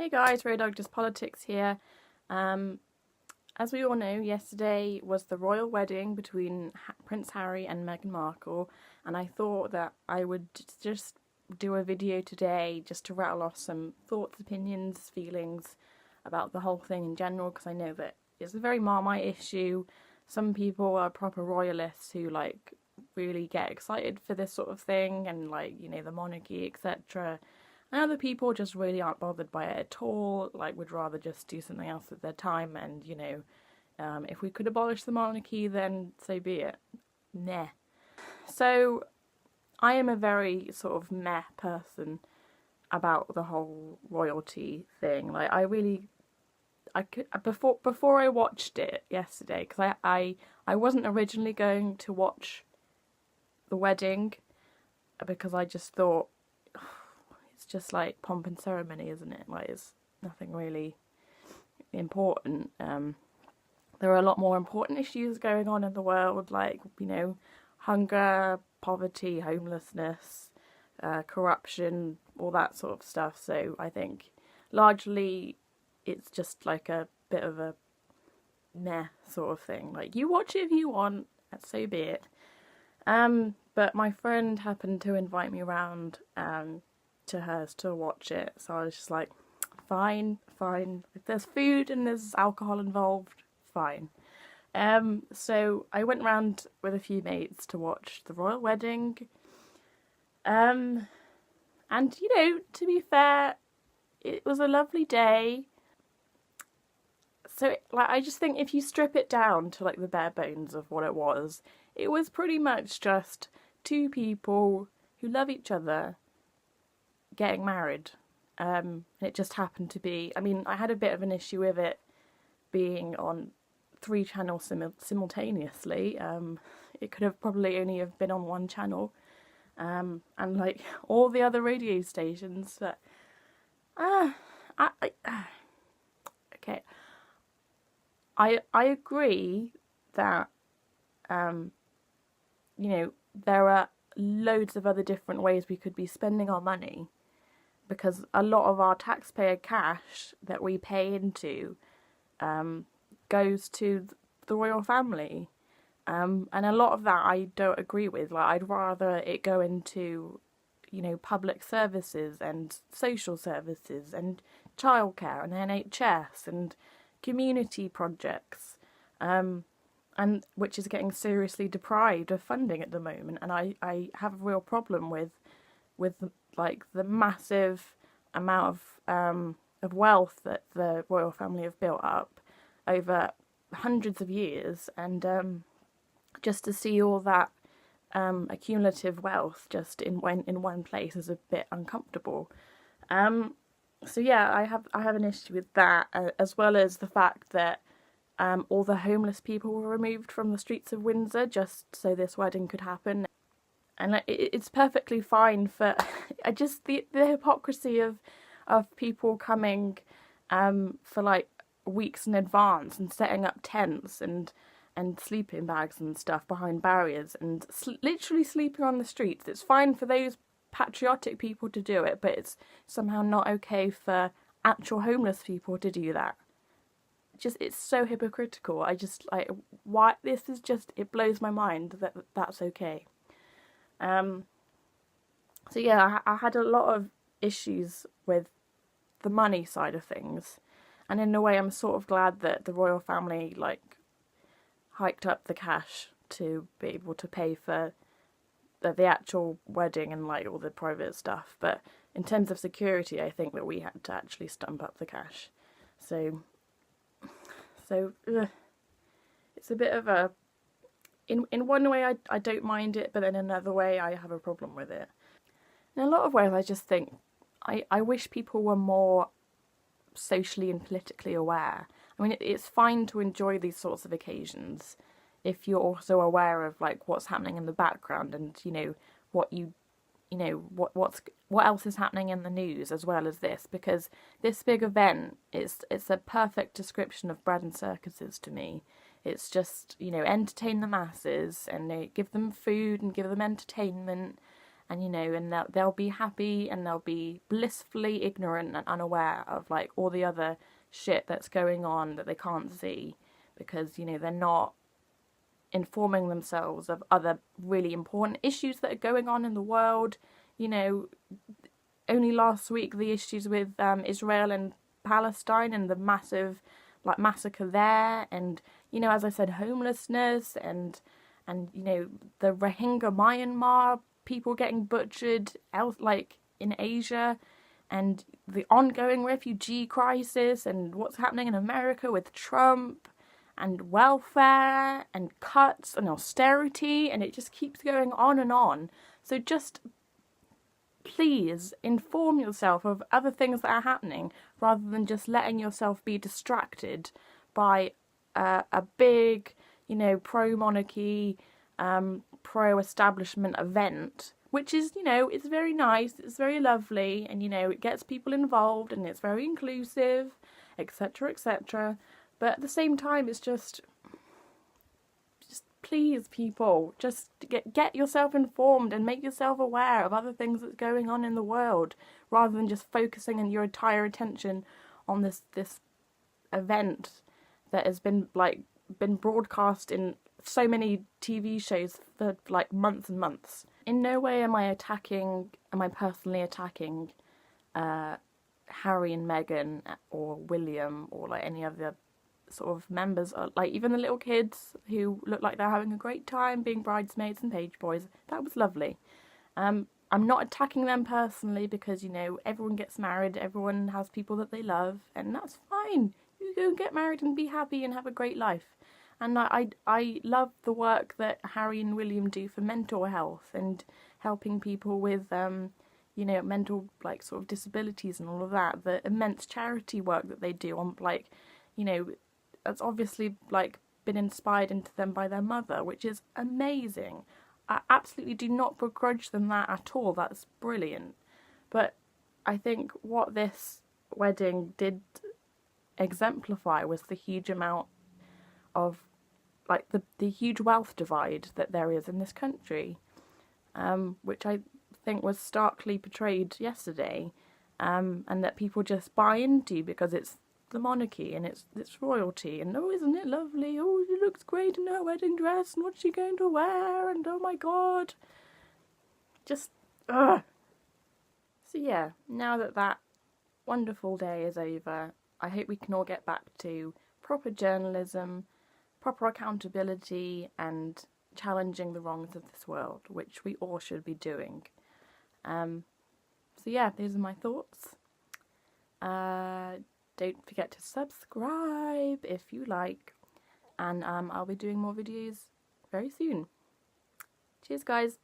Hey guys, Road Just Politics here. As we all know, yesterday was the royal wedding between Prince Harry and Meghan Markle, and I thought that I would just do a video today just to rattle off some thoughts, opinions, feelings about the whole thing in general, because I know that it's a very Marmite issue. Some people are proper royalists who really get excited for this sort of thing and the monarchy, etc. And other people just really aren't bothered by it at all, would rather just do something else with their time. And, if we could abolish the monarchy, then so be it. Meh. So, I am a very sort of meh person about the whole royalty thing. Before I watched it yesterday, because I wasn't originally going to watch the wedding, because I just thought, it's just like pomp and ceremony, isn't it? It's nothing really important. There are a lot more important issues going on in the world, hunger, poverty, homelessness, corruption, all that sort of stuff. So I think largely it's just like a bit of a meh sort of thing. You watch it if you want, so be it. But my friend happened to invite me around to hers to watch it, so I was just like, fine. If there's food and there's alcohol involved, fine. So I went round with a few mates to watch the royal wedding. And to be fair, it was a lovely day. So I just think if you strip it down to the bare bones of what it was pretty much just two people who love each other getting married. And it just happened to be, I had a bit of an issue with it being on 3 channels simultaneously. It could have probably only have been on 1 channel. And all the other radio stations, but okay. I agree that there are loads of other different ways we could be spending our money, because a lot of our taxpayer cash that we pay into goes to the royal family, and a lot of that I don't agree with. I'd rather it go into public services and social services and childcare and NHS and community projects, and which is getting seriously deprived of funding at the moment. And I have a real problem with the massive amount of wealth that the royal family have built up over hundreds of years, and just to see all that accumulative wealth just in one place is a bit uncomfortable. So yeah, I have an issue with that, as well as the fact that all the homeless people were removed from the streets of Windsor just so this wedding could happen. And it's perfectly fine for the hypocrisy of people coming for weeks in advance and setting up tents and sleeping bags and stuff behind barriers and literally sleeping on the streets. It's fine for those patriotic people to do it, but it's somehow not okay for actual homeless people to do that. It's so hypocritical. Why this is it blows my mind that that's okay. So yeah, I had a lot of issues with the money side of things, and in a way I'm sort of glad that the royal family hiked up the cash to be able to pay for the actual wedding and all the private stuff. But in terms of security, I think that we had to actually stump up the cash. So it's a bit of a, in one way I don't mind it, but then another way I have a problem with it. In a lot of ways I just think I wish people were more socially and politically aware. It's fine to enjoy these sorts of occasions if you're also aware of what's happening in the background and what else is happening in the news as well as this, because this big event it's a perfect description of bread and circuses to me. It's just entertain the masses and give them food and give them entertainment and you know, and they'll be happy and they'll be blissfully ignorant and unaware of like all the other shit that's going on that they can't see, because you know they're not informing themselves of other really important issues that are going on in the world. You know, only last week the issues with Israel and Palestine and the massive like massacre there, and you know, as I said, homelessness and you know, the Rohingya Myanmar people getting butchered else like in Asia, and the ongoing refugee crisis and what's happening in America with Trump and welfare and cuts and austerity, and it just keeps going on and on. So just please inform yourself of other things that are happening rather than just letting yourself be distracted by a big, you know, pro-monarchy, pro-establishment event, which is, you know, it's very nice, it's very lovely, and, you know, it gets people involved and it's very inclusive, etc., etc. But at the same time, it's just please, people, just get yourself informed and make yourself aware of other things that's going on in the world, rather than just focusing in your entire attention on this event that has been broadcast in so many TV shows for like months and months. In no way am I personally attacking Harry and Meghan or William or like any other sort of members, like even the little kids who look like they're having a great time being bridesmaids and page boys. That was lovely. I'm not attacking them personally, because you know, everyone gets married, everyone has people that they love, and that's fine. You go and get married and be happy and have a great life. And I love the work that Harry and William do for mental health and helping people with you know, mental like sort of disabilities and all of that. The immense charity work that they do on like, you know, that's obviously like been inspired into them by their mother, which is amazing. I absolutely do not begrudge them that at all. That's brilliant. But I think what this wedding did exemplify was the huge amount of like the huge wealth divide that there is in this country, which I think was starkly portrayed yesterday, and that people just buy into because it's the monarchy and it's royalty, and oh, isn't it lovely, oh, she looks great in her wedding dress, and what's she going to wear, and oh my god, just ugh. So yeah, now that wonderful day is over, I hope we can all get back to proper journalism, proper accountability, and challenging the wrongs of this world, which we all should be doing. So yeah, those are my thoughts. Don't forget to subscribe if you like, and I'll be doing more videos very soon. Cheers, guys.